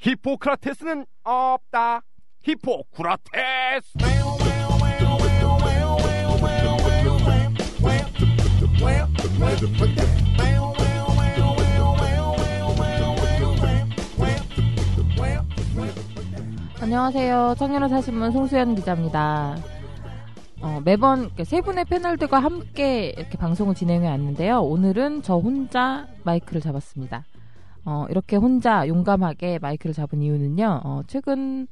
히포크라테스는 없다. 히포크라테스. 안녕하세요. 청년의사신문 송수연 기자입니다. 매번 세 분의 패널들과 함께 이렇게 방송을 진행해 왔는데요. 오늘은 저 혼자 마이크를 잡았습니다. 이렇게 혼자 용감하게 마이크를 잡은 이유는요. 최근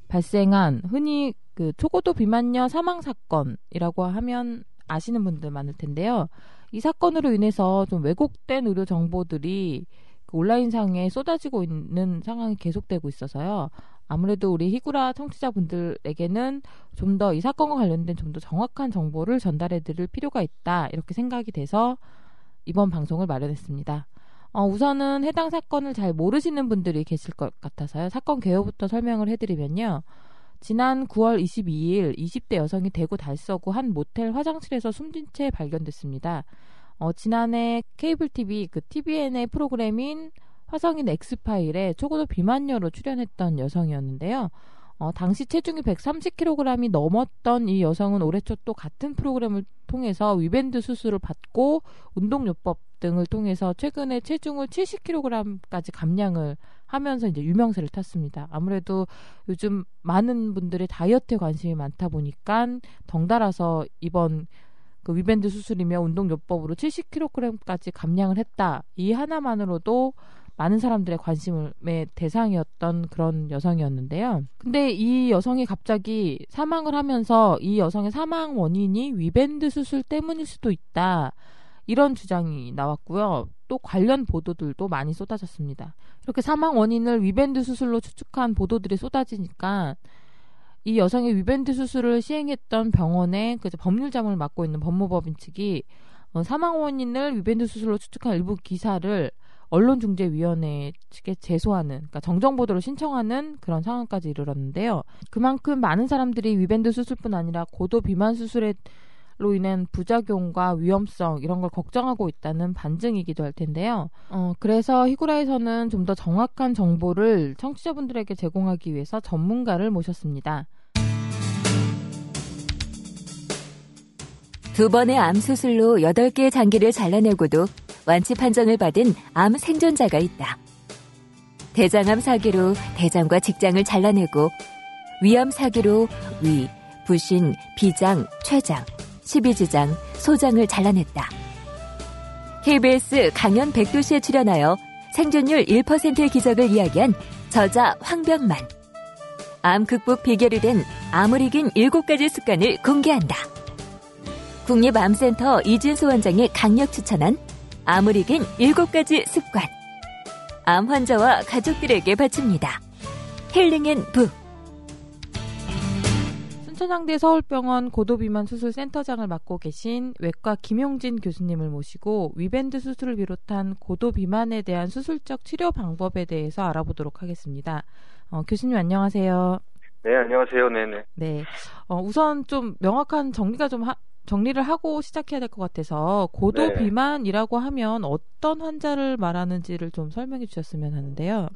발생한 흔히 그 초고도 비만녀 사망 사건이라고 하면 아시는 분들 많을 텐데요. 이 사건으로 인해서 좀 왜곡된 의료 정보들이 그 온라인상에 쏟아지고 있는 상황이 계속되고 있어서요. 아무래도 우리 히구라 청취자분들에게는 좀 더 이 사건과 관련된 좀 더 정확한 정보를 전달해 드릴 필요가 있다. 이렇게 생각이 돼서 이번 방송을 마련했습니다. 우선은 해당 사건을 잘 모르시는 분들이 계실 것 같아서요. 사건 개요부터 설명을 해드리면요. 지난 9월 22일 20대 여성이 대구 달서구 한 모텔 화장실에서 숨진 채 발견됐습니다. 지난해 케이블 TV 그 TVN의 프로그램인 화성인 X파일에 초고도 비만녀로 출연했던 여성이었는데요. 당시 체중이 130kg이 넘었던 이 여성은 올해 초 또 같은 프로그램을 통해서 위밴드 수술을 받고 운동요법 등을 통해서 최근에 체중을 70kg까지 감량을 하면서 이제 유명세를 탔습니다. 아무래도 요즘 많은 분들의 다이어트에 관심이 많다 보니까 덩달아서 이번 그 위밴드 수술이며 운동요법으로 70kg까지 감량을 했다. 이 하나만으로도 많은 사람들의 관심의 대상이었던 그런 여성이었는데요. 근데 이 여성이 갑자기 사망을 하면서 이 여성의 사망 원인이 위밴드 수술 때문일 수도 있다. 이런 주장이 나왔고요. 또 관련 보도들도 많이 쏟아졌습니다. 이렇게 사망 원인을 위밴드 수술로 추측한 보도들이 쏟아지니까 이 여성의 위밴드 수술을 시행했던 병원의 그 법률 자문을 맡고 있는 법무법인 측이 사망 원인을 위밴드 수술로 추측한 일부 기사를 언론중재위원회 측에 제소하는, 그러니까 정정보도를 신청하는 그런 상황까지 이르렀는데요. 그만큼 많은 사람들이 위밴드 수술뿐 아니라 고도 비만 수술로 인한 부작용과 위험성 이런 걸 걱정하고 있다는 반증이기도 할 텐데요. 그래서 히구라에서는 좀 더 정확한 정보를 청취자분들에게 제공하기 위해서 전문가를 모셨습니다. 두 번의 암 수술로 8개의 장기를 잘라내고도 완치 판정을 받은 암 생존자가 있다. 대장암 사기로 대장과 직장을 잘라내고 위암 사기로 위, 부신, 비장, 췌장, 십이지장, 소장을 잘라냈다. KBS 강연 100도시에 출연하여 생존율 1%의 기적을 이야기한 저자 황병만. 암 극복 비결이 된 암을 이긴 7가지 습관을 공개한다. 국립암센터 이진수 원장이 강력 추천한 암을 이긴 7가지 습관. 암 환자와 가족들에게 바칩니다. 힐링앤북. 순천향대 서울병원 고도비만 수술센터장을 맡고 계신 외과 김용진 교수님을 모시고 위밴드 수술을 비롯한 고도비만에 대한 수술적 치료 방법에 대해서 알아보도록 하겠습니다. 교수님 안녕하세요. 네, 안녕하세요. 네네. 네. 우선 좀 명확한 정리를 하고 시작해야 될 것 같아서 고도 비만이라고 하면 어떤 환자를 말하는지를 좀 설명해 주셨으면 하는데요.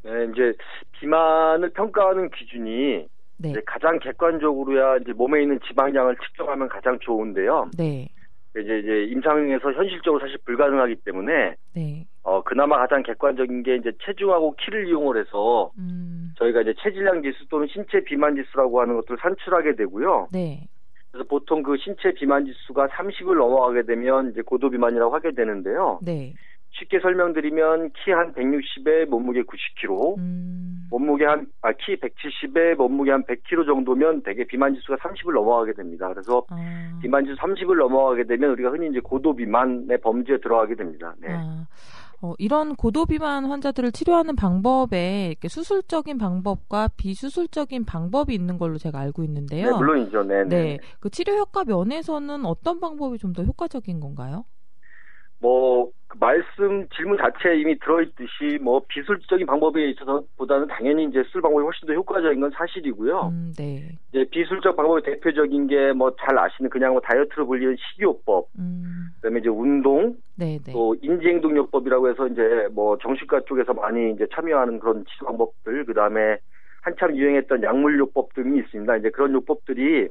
네, 이제 비만을 평가하는 기준이 이제 가장 객관적으로야 이제 몸에 있는 지방량을 측정하면 가장 좋은데요. 네. 이제 임상에서 현실적으로 사실 불가능하기 때문에 그나마 가장 객관적인 게 이제 체중하고 키를 이용을 해서 저희가 이제 체질량 지수 또는 신체 비만 지수라고 하는 것들을 산출하게 되고요. 네. 그래서 보통 그 신체 비만 지수가 30을 넘어가게 되면 이제 고도 비만이라고 하게 되는데요. 네. 쉽게 설명드리면 키 한 160에 몸무게 90kg, 키 170에 몸무게 한 100kg 정도면 대개 비만 지수가 30을 넘어가게 됩니다. 그래서 비만 지수 30을 넘어가게 되면 우리가 흔히 이제 고도 비만의 범주에 들어가게 됩니다. 네. 이런 고도 비만 환자들을 치료하는 방법에 이렇게 수술적인 방법과 비수술적인 방법이 있는 걸로 제가 알고 있는데요. 네, 물론이죠. 네. 그 치료 효과 면에서는 어떤 방법이 좀 더 효과적인 건가요? 말씀 질문 자체에 이미 들어있듯이 비술적인 방법에 있어서 보다는 당연히 이제 수술 방법이 훨씬 더 효과적인 건 사실이고요. 네. 이제 비술적 방법의 대표적인 게 잘 아시는 그냥 다이어트로 불리는 식이요법, 그다음에 이제 운동, 네네. 또 인지행동요법이라고 해서 이제 정신과 쪽에서 많이 이제 참여하는 그런 치료 방법들, 그다음에 한참 유행했던 약물요법 등이 있습니다. 이제 그런 요법들이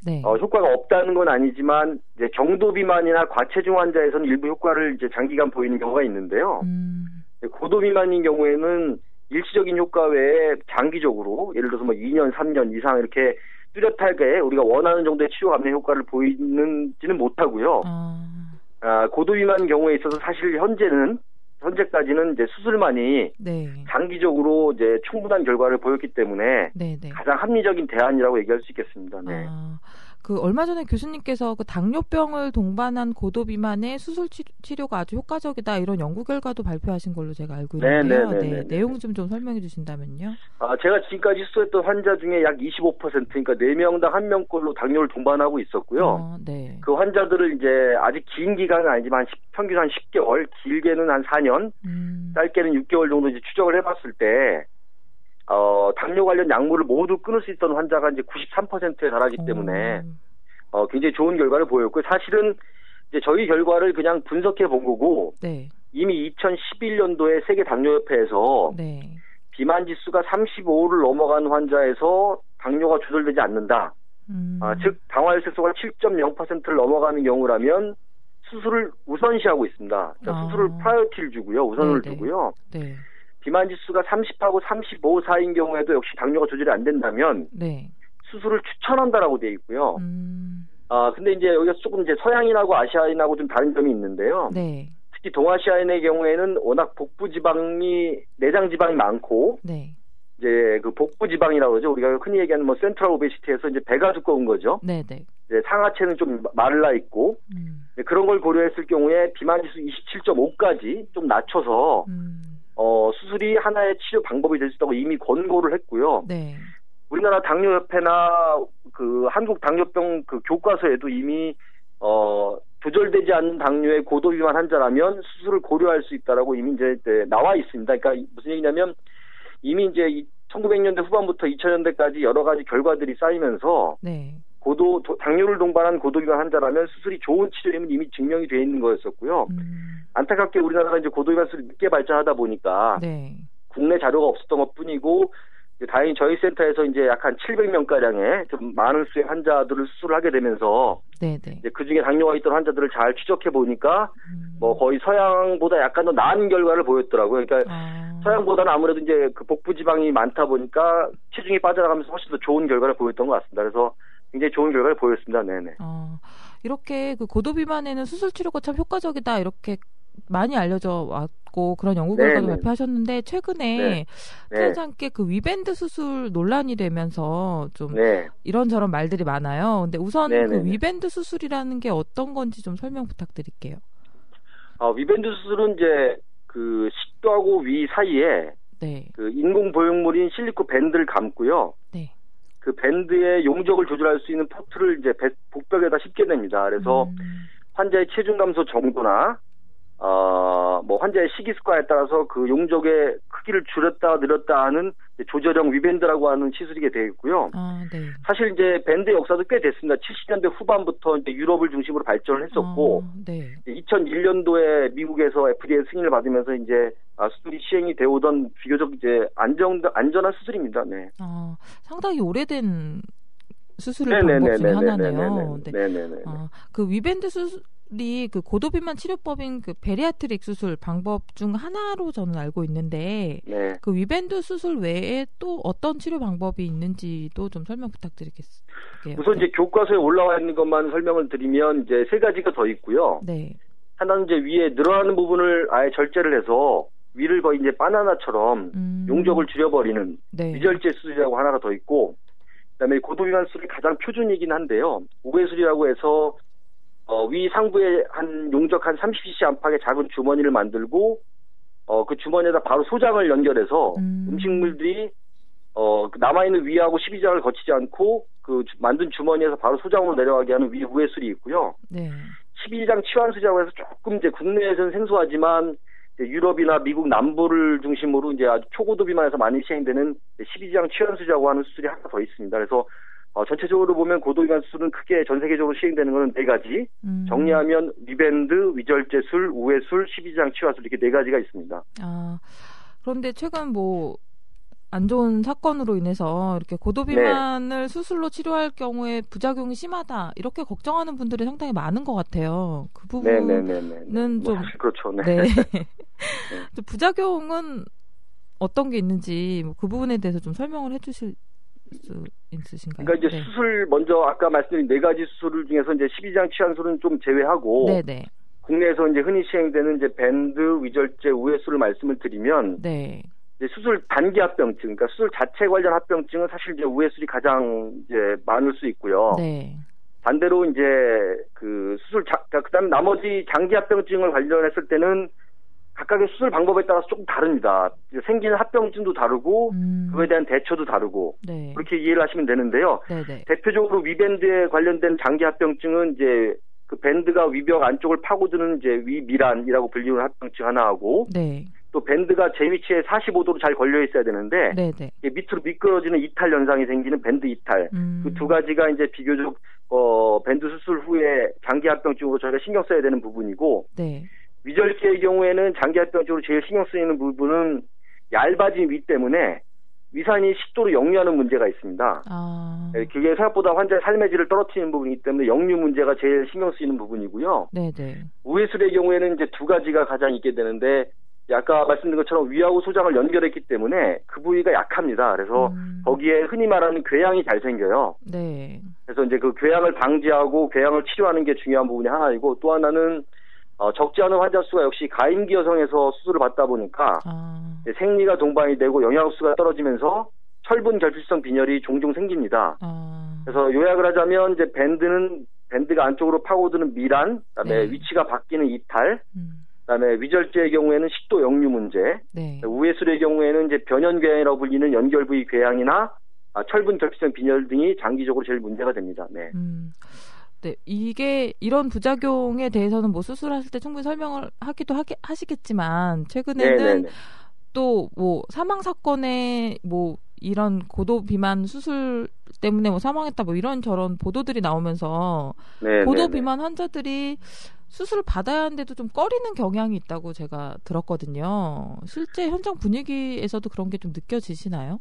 네. 효과가 없다는 건 아니지만 이제 경도 비만이나 과체중 환자에서는 일부 효과를 이제 장기간 보이는 경우가 있는데요. 고도 비만인 경우에는 일시적인 효과 외에 장기적으로 예를 들어서 2년, 3년 이상 이렇게 뚜렷하게 우리가 원하는 정도의 치료 감량 효과를 보이는지는 못하고요. 고도 비만 경우에 있어서 사실 현재까지는 이제 수술만이 네. 장기적으로 이제 충분한 결과를 보였기 때문에 네네. 가장 합리적인 대안이라고 얘기할 수 있겠습니다. 네. 얼마 전에 교수님께서 당뇨병을 동반한 고도 비만의 수술 치료가 아주 효과적이다 이런 연구 결과도 발표하신 걸로 제가 알고 있는데요. 네. 내용 좀 설명해 주신다면요. 제가 지금까지 수술했던 환자 중에 약 25%, 그러니까 4명당 1명꼴로 당뇨를 동반하고 있었고요. 네. 그 환자들을 이제 아직 긴 기간은 아니지만 평균 한 10개월, 길게는 한 4년, 짧게는 6개월 정도 이제 추적을 해봤을 때 당뇨 관련 약물을 모두 끊을 수 있던 환자가 이제 93%에 달하기 때문에 굉장히 좋은 결과를 보였고, 사실은 이제 저희 결과를 그냥 분석해 본 거고, 네. 이미 2011년도에 세계 당뇨협회에서 네. 비만 지수가 35를 넘어간 환자에서 당뇨가 조절되지 않는다. 즉 당화혈색소가 7.0%를 넘어가는 경우라면 수술을 우선시하고 있습니다. 그러니까 수술을 프라이어티를 주고요, 우선을 두고요. 네. 비만 지수가 30하고 35 사이인 경우에도 역시 당뇨가 조절이 안 된다면 네. 수술을 추천한다라고 되어 있고요. 근데 이제 여기서 조금 이제 서양인하고 아시아인하고 좀 다른 점이 있는데요. 네. 특히 동아시아인의 경우에는 워낙 복부 지방이 내장 지방이 많고, 네. 이제 그 복부 지방이라고 그러죠. 우리가 흔히 얘기하는 센트럴 오베시티에서 이제 배가 두꺼운 거죠. 네, 네. 이제 상하체는 좀 말라 있고, 그런 걸 고려했을 경우에 비만 지수 27.5까지 좀 낮춰서 수술이 하나의 치료 방법이 될 수 있다고 이미 권고를 했고요. 네. 우리나라 당뇨협회나 그 한국 당뇨병 그 교과서에도 이미 조절되지 않는 당뇨의 고도 비만 환자라면 수술을 고려할 수 있다라고 이미 이제 나와 있습니다. 그러니까 무슨 얘기냐면 이미 이제 1900년대 후반부터 2000년대까지 여러 가지 결과들이 쌓이면서 네. 당뇨를 동반한 고도 비만 환자라면 수술이 좋은 치료임은 이미 증명이 되어 있는 거였었고요. 안타깝게 우리나라가 이제 고도 비만 수술이 늦게 발전하다 보니까 네. 국내 자료가 없었던 것뿐이고, 다행히 저희 센터에서 이제 약 한 700명가량의 좀 많은 수의 환자들을 수술을 하게 되면서 이제 그 중에 당뇨가 있던 환자들을 잘 추적해 보니까 거의 서양보다 약간 더 나은 결과를 보였더라고요. 그러니까 서양보다는 아무래도 이제 그 복부 지방이 많다 보니까 체중이 빠져나가면서 훨씬 더 좋은 결과를 보였던 것 같습니다. 그래서 굉장히 좋은 결과를 보였습니다. 네네. 이렇게 그 고도 비만에는 수술 치료가 참 효과적이다 이렇게 많이 알려져 왔고 그런 연구 결과도 발표하셨는데 최근에 흔하지 않게 그 위밴드 수술 논란이 되면서 좀 이런저런 말들이 많아요. 근데 우선 그 위밴드 수술이라는 게 어떤 건지 좀 설명 부탁드릴게요. 위밴드 수술은 이제 그 식도하고 위 사이에 그 인공 보형물인 실리콘 밴드를 감고요. 네. 그 밴드의 용적을 조절할 수 있는 포트를 이제 복벽에다 싣게 됩니다. 그래서 환자의 체중 감소 정도나 환자의 식이습관에 따라서 그 용적의 크기를 줄였다 늘렸다 하는 조절형 위밴드라고 하는 시술이게 되어 있고요. 네. 사실 이제 밴드 역사도 꽤 됐습니다. 70년대 후반부터 이제 유럽을 중심으로 발전을 했었고, 2001년도에 미국에서 FDA 승인을 받으면서 이제 수술이 시행이 되어 오던 비교적 이제 안전한 수술입니다. 네. 상당히 오래된 수술 방법 중에 하나네요. 네네네. 그 위밴드 수술이 그 고도 비만 치료법인 그 베리아트릭 수술 방법 중 하나로 저는 알고 있는데 그 위밴드 수술 외에 또 어떤 치료 방법이 있는지도 좀 설명 부탁드리겠습니다. 우선 이제 교과서에 올라와 있는 것만 설명을 드리면 이제 3가지가 더 있고요. 네. 하나는 이제 위에 늘어나는 부분을 아예 절제를 해서 위를 거의 이제 바나나처럼 용적을 줄여버리는 위절제 수술이라고 하나가 더 있고, 그다음에 고도 비만 수술이 가장 표준이긴 한데요. 우회술이라고 해서 위 상부에 한 용적 한 30cc 안팎의 작은 주머니를 만들고 그 주머니에다 바로 소장을 연결해서 음식물들이 남아있는 위하고 십이장을 거치지 않고 그 만든 주머니에서 바로 소장으로 내려가게 하는 위 우회술이 있고요. 네. 12지장 치환수라고 해서 조금 이제 국내에서는 생소하지만 유럽이나 미국 남부를 중심으로 이제 아주 초고도 비만에서 많이 시행되는 12지장 치환수라고 하는 수술이 하나 더 있습니다. 그래서 전체적으로 보면 고도 비만 수술은 크게 전 세계적으로 시행되는 것은 4가지. 정리하면 위밴드, 위절제술, 우회술, 12지장 치환술 이렇게 4가지가 있습니다. 그런데 최근 안 좋은 사건으로 인해서 이렇게 고도 비만을 수술로 치료할 경우에 부작용이 심하다 이렇게 걱정하는 분들이 상당히 많은 것 같아요. 그 부분은 좀 그렇죠. 네. 네. 부작용은 어떤 게 있는지 그 부분에 대해서 좀 설명을 해주실 수 있으신가요? 그러니까 이제 수술 먼저 아까 말씀드린 4가지 수술 중에서 이제 12지장 치환술은 좀 제외하고 국내에서 이제 흔히 시행되는 이제 밴드, 위절제, 우회술을 말씀을 드리면 수술 단기 합병증, 그러니까 수술 자체 관련 합병증은 사실 이제 우회술이 가장 이제 많을 수 있고요. 반대로 이제 그 수술 그다음에 나머지 장기 합병증을 관련했을 때는 각각의 수술 방법에 따라서 조금 다릅니다. 생기는 합병증도 다르고 그거에 대한 대처도 다르고 그렇게 이해를 하시면 되는데요. 대표적으로 위밴드에 관련된 장기 합병증은 이제 그 밴드가 위벽 안쪽을 파고드는 이제 위미란이라고 불리는 합병증 하나하고 또 밴드가 제 위치에 45도로 잘 걸려 있어야 되는데 밑으로 미끄러지는 이탈 현상이 생기는 밴드 이탈. 그 2가지가 이제 비교적 밴드 수술 후에 장기 합병증으로 저희가 신경 써야 되는 부분이고 위절제의 경우에는 장기 합병증으로 제일 신경 쓰이는 부분은 얇아진 위 때문에 위산이 식도로 역류하는 문제가 있습니다. 그게 생각보다 환자의 삶의 질을 떨어뜨리는 부분이기 때문에 역류 문제가 제일 신경 쓰이는 부분이고요. 우회술의 경우에는 이제 2가지가 가장 있게 되는데 아까 말씀드린 것처럼 위하고 소장을 연결했기 때문에 그 부위가 약합니다. 그래서 거기에 흔히 말하는 궤양이 잘 생겨요. 그래서 이제 그 궤양을 방지하고 궤양을 치료하는 게 중요한 부분이 하나이고 또 하나는 적지 않은 환자 수가 역시 가임기 여성에서 수술을 받다 보니까 생리가 동반이 되고 영양소가 떨어지면서 철분 결핍성 빈혈이 종종 생깁니다. 그래서 요약을 하자면 이제 밴드가 안쪽으로 파고드는 미란, 그다음에 위치가 바뀌는 이탈, 그다음에 위절제의 경우에는 식도 역류 문제, 우회술의 경우에는 이제 변연궤양이라고 불리는 연결 부위 궤양이나 철분 결핍성 빈혈 등이 장기적으로 제일 문제가 됩니다. 이게 이런 부작용에 대해서는 수술하실 때 충분히 설명을 하시겠지만 최근에는 또 사망 사건에 이런 고도 비만 수술 때문에 사망했다 이런 저런 보도들이 나오면서 고도 비만 환자들이 수술을 받아야 하는데도 좀 꺼리는 경향이 있다고 제가 들었거든요. 실제 현장 분위기에서도 그런 게 좀 느껴지시나요?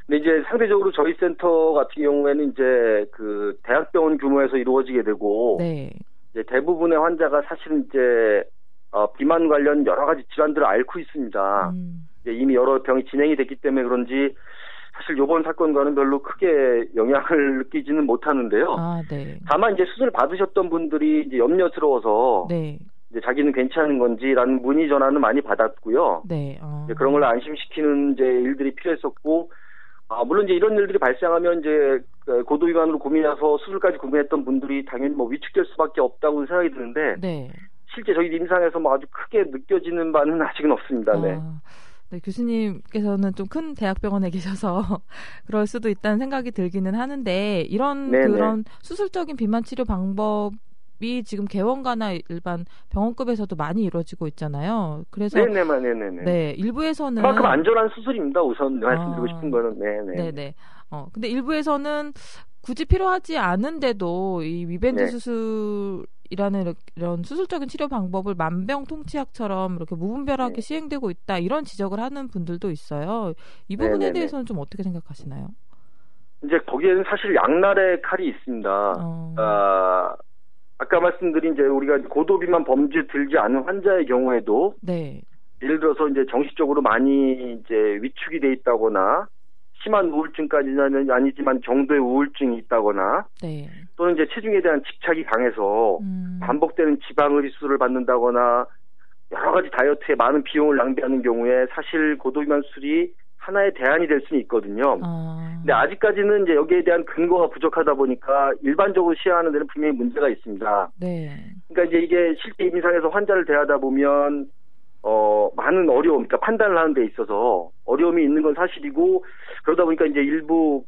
근데 이제 상대적으로 저희 센터 같은 경우에는 이제 그 대학병원 규모에서 이루어지게 되고 이제 대부분의 환자가 사실은 이제 비만 관련 여러 가지 질환들을 앓고 있습니다. 이제 이미 여러 병이 진행이 됐기 때문에 그런지 사실 이번 사건과는 별로 크게 영향을 느끼지는 못하는데요. 다만 이제 수술 받으셨던 분들이 이제 염려스러워서 이제 자기는 괜찮은 건지라는 문의 전화는 많이 받았고요. 이제 그런 걸 안심시키는 이제 일들이 필요했었고, 물론 이제 이런 일들이 발생하면 이제 고도 비만으로 고민해서 수술까지 고민했던 분들이 당연히 위축될 수밖에 없다고 생각이 드는데 실제 저희 임상에서 아주 크게 느껴지는 바는 아직은 없습니다. 교수님께서는 좀 큰 대학병원에 계셔서 그럴 수도 있다는 생각이 들기는 하는데 그런 수술적인 비만 치료 방법이 지금 개원가나 일반 병원급에서도 많이 이루어지고 있잖아요. 그래서 일부에서는 그만큼 안전한 수술입니다. 우선 말씀드리고 싶은 거는 근데 일부에서는 굳이 필요하지 않은데도 이 위밴드 수술이라는 이런 수술적인 치료 방법을 만병통치약처럼 이렇게 무분별하게 시행되고 있다 이런 지적을 하는 분들도 있어요. 이 부분에 대해서는 좀 어떻게 생각하시나요? 이제 거기에는 사실 양날의 칼이 있습니다. 아까 말씀드린 이제 우리가 고도 비만 범주에 들지 않은 환자의 경우에도 예를 들어서 이제 정신적으로 많이 이제 위축이 돼 있다거나 심한 우울증까지는 아니지만 정도의 우울증이 있다거나 또는 이제 체중에 대한 집착이 강해서 반복되는 지방흡입술을 받는다거나 여러 가지 다이어트에 많은 비용을 낭비하는 경우에 사실 고도비만 수술이 하나의 대안이 될 수는 있거든요. 근데 아직까지는 이제 여기에 대한 근거가 부족하다 보니까 일반적으로 시행하는 데는 분명히 문제가 있습니다. 그러니까 이제 이게 실제 임상에서 환자를 대하다 보면 많은 어려움, 그러니까 판단을 하는 데 있어서 어려움이 있는 건 사실이고, 그러다 보니까 이제 일부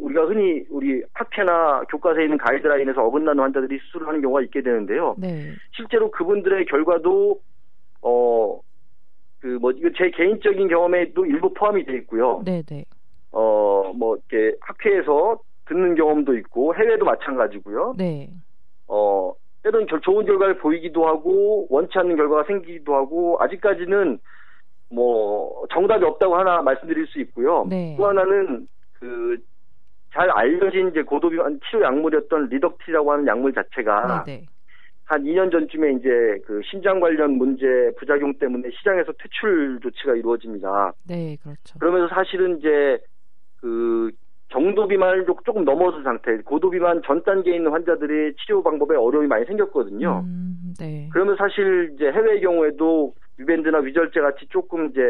우리가 흔히 우리 학회나 교과서에 있는 가이드라인에서 어긋나는 환자들이 수술을 하는 경우가 있게 되는데요. 네. 실제로 그분들의 결과도, 이거 제 개인적인 경험에도 일부 포함이 돼 있고요. 네네. 이렇게 학회에서 듣는 경험도 있고, 해외도 마찬가지고요. 네. 때로는 좋은 결과를 보이기도 하고 원치 않는 결과가 생기기도 하고 아직까지는 정답이 없다고 하나 말씀드릴 수 있고요. 네. 또 하나는 잘 알려진 이제 고도비만 치료 약물이었던 리덕티라고 하는 약물 자체가 네네. 한 2년 전쯤에 이제 심장 관련 문제 부작용 때문에 시장에서 퇴출 조치가 이루어집니다. 네, 그렇죠. 그러면서 사실은 이제 정도 비만을 조금 넘어선 상태, 고도 비만 전 단계에 있는 환자들의 치료 방법에 어려움이 많이 생겼거든요. 네. 그러면 사실 이제 해외의 경우에도 위밴드나 위절제 같이 조금 이제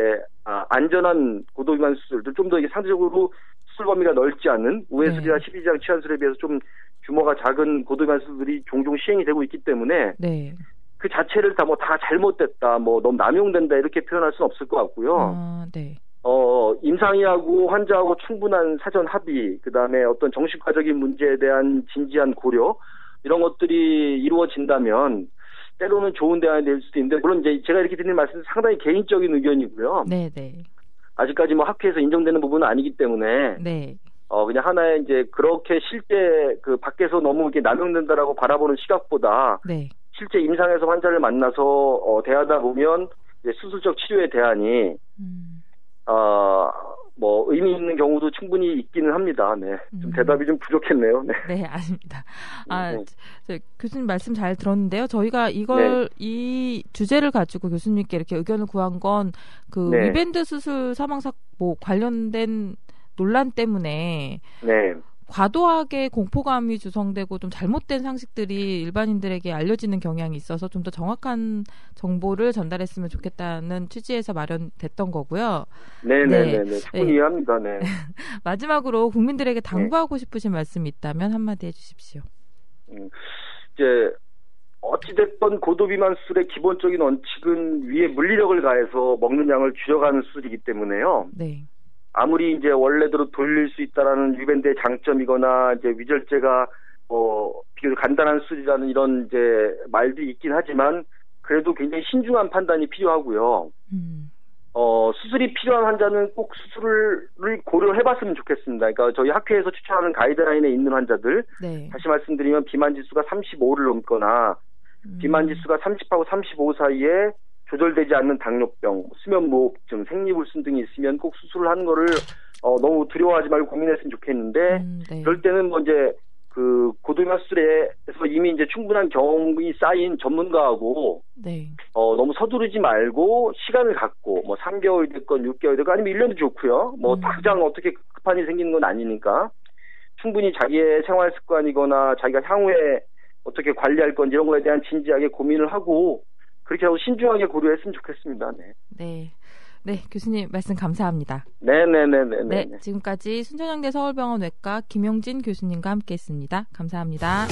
안전한 고도 비만 수술들, 좀 더 이게 상대적으로 수술 범위가 넓지 않은 우회술이나 12장 치환술에 비해서 좀 규모가 작은 고도 비만 수술들이 종종 시행이 되고 있기 때문에 네. 그 자체를 다 잘못됐다, 너무 남용된다 이렇게 표현할 수는 없을 것 같고요. 네. 임상의하고 환자하고 충분한 사전 합의, 그 다음에 어떤 정신과적인 문제에 대한 진지한 고려, 이런 것들이 이루어진다면, 때로는 좋은 대안이 될 수도 있는데, 물론 이제 제가 이렇게 드리는 말씀은 상당히 개인적인 의견이고요. 네네. 아직까지 학회에서 인정되는 부분은 아니기 때문에, 네. 그냥 하나의 이제 그렇게 실제 밖에서 너무 이렇게 남용된다라고 바라보는 시각보다, 네. 실제 임상에서 환자를 만나서, 대하다 보면, 이제 수술적 치료의 대안이, 의미 있는 경우도 충분히 있기는 합니다. 네. 좀 대답이 좀 부족했네요. 네. 네, 아닙니다. 네. 교수님 말씀 잘 들었는데요. 저희가 이 주제를 가지고 교수님께 이렇게 의견을 구한 건 위밴드 수술 관련된 논란 때문에 네. 과도하게 공포감이 조성되고 좀 잘못된 상식들이 일반인들에게 알려지는 경향이 있어서 좀 더 정확한 정보를 전달했으면 좋겠다는 취지에서 마련됐던 거고요. 네네네. 충분히 이해합니다. 네. 마지막으로 국민들에게 당부하고 싶으신 말씀이 있다면 한마디 해주십시오. 이제 어찌됐건 고도비만 수술의 기본적인 원칙은 위에 물리력을 가해서 먹는 양을 줄여가는 수술이기 때문에요. 네. 아무리 이제 원래대로 돌릴 수 있다라는 위밴드의 장점이거나 이제 위절제가 비교적 간단한 수술이라는 이런 이제 말들이 있긴 하지만 그래도 굉장히 신중한 판단이 필요하고요. 수술이 필요한 환자는 꼭 수술을 고려해봤으면 좋겠습니다. 그러니까 저희 학회에서 추천하는 가이드라인에 있는 환자들, 다시 말씀드리면 비만 지수가 35를 넘거나 비만 지수가 30하고 35 사이에 조절되지 않는 당뇨병, 수면무호흡증, 생리불순 등이 있으면 꼭 수술을 하는 거를 너무 두려워하지 말고 고민했으면 좋겠는데 그럴 때는 이제 고도비만 수술에서 이미 이제 충분한 경험이 쌓인 전문가하고 너무 서두르지 말고 시간을 갖고 3개월 됐건 6개월 됐건 아니면 1년도 좋고요. 당장 어떻게 급한 일이 생기는 건 아니니까 충분히 자기의 생활 습관이거나 자기가 향후에 어떻게 관리할 건지 이런 거에 대한 진지하게 고민을 하고 그렇게 하고 신중하게 고려했으면 좋겠습니다. 네. 네, 교수님 말씀 감사합니다. 네. 지금까지 순천향대 서울병원 외과 김용진 교수님과 함께했습니다. 감사합니다.